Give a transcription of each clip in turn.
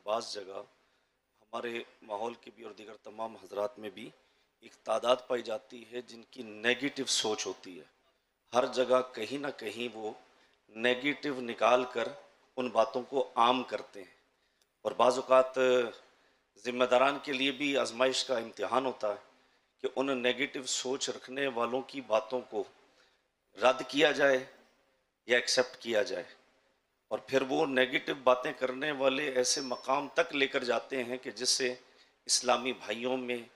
बाज़ जगह हमारे माहौल की भी और दीगर तमाम हज़रात में भी एक तादाद पाई जाती है जिनकी नेगेटिव सोच होती है। हर जगह कहीं न कहीं वो नेगेटिव निकाल कर उन बातों को आम करते हैं और बाज़ औक़ात ज़िम्मेदारान के लिए भी आज़माइश का इम्तिहान होता है कि उन नेगेटिव सोच रखने वालों की बातों को रद्द किया जाए या एक्सेप्ट किया जाए। और फिर वो नेगेटिव बातें करने वाले ऐसे मकाम तक लेकर जाते हैं कि जिससे इस्लामी भाइयों में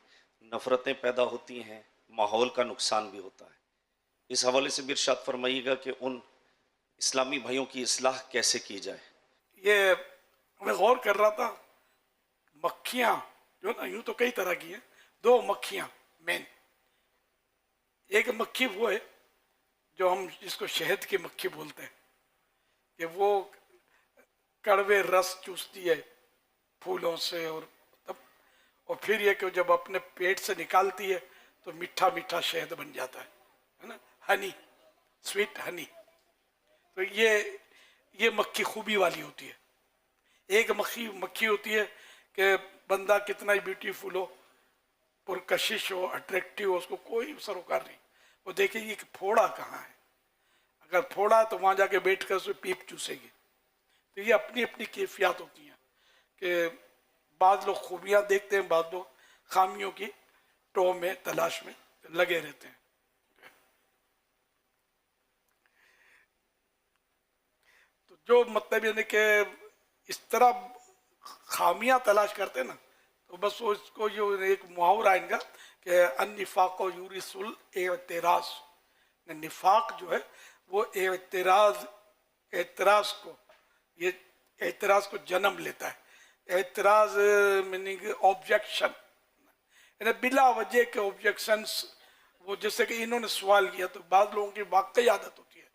नफ़रतें पैदा होती हैं, माहौल का नुकसान भी होता है। इस हवाले से भी इरशाद फरमाइएगा कि उन इस्लामी भाइयों की इस्लाह कैसे की जाए? ये मैं गौर कर रहा था, मक्खियाँ जो ना, यूँ तो कई तरह की हैं, दो मक्खियाँ मेन। एक मक्खी वो है जो हम जिसको शहद की मक्खी बोलते हैं, कि वो कड़वे रस चूसती है फूलों से, और तब और फिर ये कि जब अपने पेट से निकालती है तो मीठा मीठा शहद बन जाता है ना, हनी, स्वीट हनी। तो ये मक्खी खूबी वाली होती है। एक मक्खी मक्खी होती है कि बंदा कितना ही ब्यूटीफुल हो, पुरकशिश हो, अट्रैक्टिव हो, उसको कोई सरोकार नहीं। वो देखेगी कि फोड़ा कहाँ है, अगर फोड़ा तो वहाँ जाके बैठ कर उसमें पीप चूसेगी। तो ये अपनी अपनी कैफियत होती हैं कि बाद लोग खूबियाँ देखते हैं, बाद लोग खामियों की टो में तलाश में लगे रहते हैं। तो जो मतलब यानी कि इस तरह खामियां तलाश करते ना, तो बस वो इसको जो एक मुहावरा है इनका कि अनिफाक यूरिसुल एतराज, निफाक जो है वो एतराज को, ये एतराज को जन्म लेता है। एतराज मीनिंग ऑब्जेक्शन, यानी बिला वजह के ऑब्जेक्शंस। वो जैसे कि इन्होंने सवाल किया, तो बाद लोगों की वाकई आदत होती है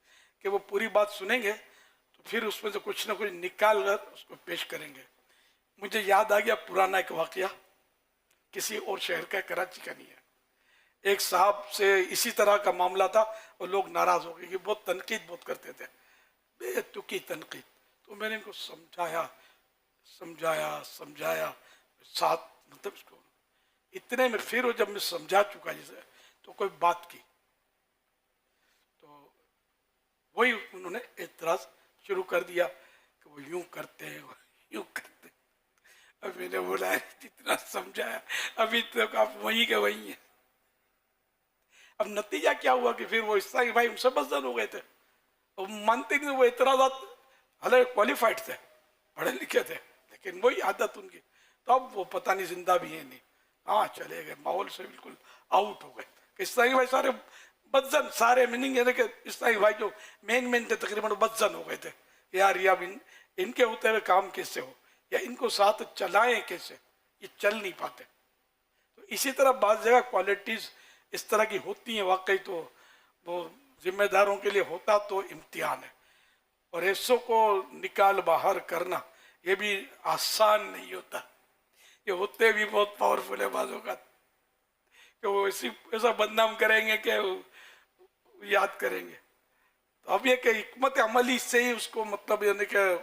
कि वो पूरी बात सुनेंगे तो फिर उसमें से कुछ ना कुछ निकाल कर उसको पेश करेंगे। मुझे याद आ गया पुराना एक वाकया, किसी और शहर का, कराची का नहीं है। एक साहब से इसी तरह का मामला था और लोग नाराज हो गए कि बहुत तनकीद बहुत करते थे, बेतुकी तनकीद। तो मैंने इनको समझाया समझाया समझाया, साथ मतलब इसको इतने में फिर वो जब मैं समझा चुका जैसे, तो कोई बात की तो वही उन्होंने एतराज शुरू कर दिया कि वो यूं करते हैं, वो यूं करते हैं। अब मैंने बोला जितना समझाया अभी तक आप वहीं के वहीं हैं। अब नतीजा क्या हुआ कि फिर वो इस्लाही भाई उनसे बदजन हो गए थे, वो मानते नहीं, वो एतराजात हालांकि क्वालिफाइड थे, पढ़े लिखे थे, लेकिन वही आदत उनकी। तो अब वो पता नहीं जिंदा भी है नहीं, हाँ चले गए, माहौल से बिल्कुल आउट हो गए। इस्लाही भाई सारे बदजन, सारे मीनिंग है कि इस्लाही भाई जो मेन थे तकरीबन बदजन हो गए थे यार, ये अब इनके होते हुए काम कैसे हो, या इनको साथ चलाएं कैसे, ये चल नहीं पाते। तो इसी तरह बाज़ जगह क्वालिटीज़ इस तरह की होती हैं वाकई, तो वो जिम्मेदारों के लिए होता तो इम्तिहान है। और ऐसों को निकाल बाहर करना ये भी आसान नहीं होता, ये होते भी बहुत पावरफुल है बाजों का, कि वो ऐसा बदनाम करेंगे कि याद करेंगे। तो अब ये कि हिकमत अमली से ही उसको मतलब यानी कि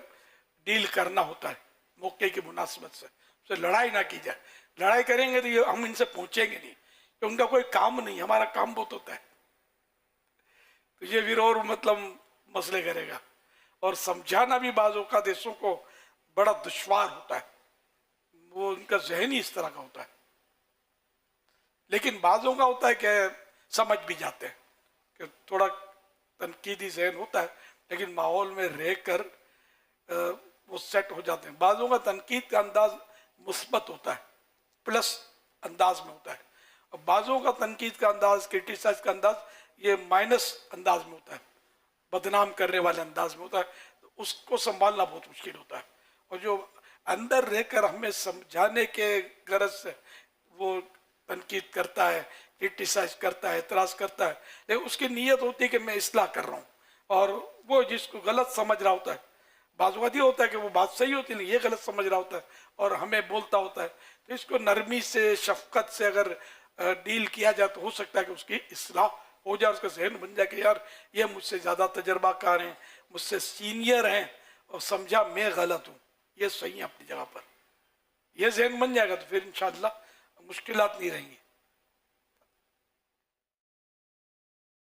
डील करना होता है, मौके की मुनासिबत से, उससे लड़ाई ना की जाए। लड़ाई करेंगे तो ये हम इनसे पहुंचेंगे नहीं, कि उनका कोई काम नहीं, हमारा काम बहुत होता है। तो ये फिर और मतलब मसले करेगा, और समझाना भी बाजों का देशों को बड़ा दुश्वार होता है, वो उनका जहन ही इस तरह का होता है। लेकिन बाजों का होता है कि समझ भी जाते हैं कि थोड़ा तनकीदी जहन होता है, लेकिन माहौल में रहकर वो सेट हो जाते हैं। बाजों का तनकीद का अंदाज मुस्बत होता है, प्लस अंदाज में होता है, और बाजों का तनकीद का अंदाज, क्रिटिसाइज का अंदाज, ये माइनस अंदाज में होता है, बदनाम करने वाले अंदाज में होता है। तो उसको संभालना बहुत मुश्किल होता है। और जो अंदर रहकर हमें समझाने के गरज से वो तनकीद करता है, क्रिटिसाइज करता है, एतराज़ करता है, लेकिन उसकी नीयत होती है कि मैं इस्लाह कर रहा हूँ, और वो जिसको गलत समझ रहा होता है, बाज़ ये होता है कि वो बात सही होती नहीं, ये गलत समझ रहा होता है और हमें बोलता होता है। तो इसको नरमी से, शफकत से अगर डील किया जाए तो हो सकता है कि उसकी इस्लाह हो जाए, उसका जहन बन जाए कि यार ये मुझसे ज़्यादा तजर्बाकार हैं, मुझसे सीनियर हैं, और समझा मैं गलत हूँ, ये सही है अपनी जगह पर। ये जहन बन जाएगा तो फिर इंशाअल्लाह मुश्किलात नहीं रहेंगी।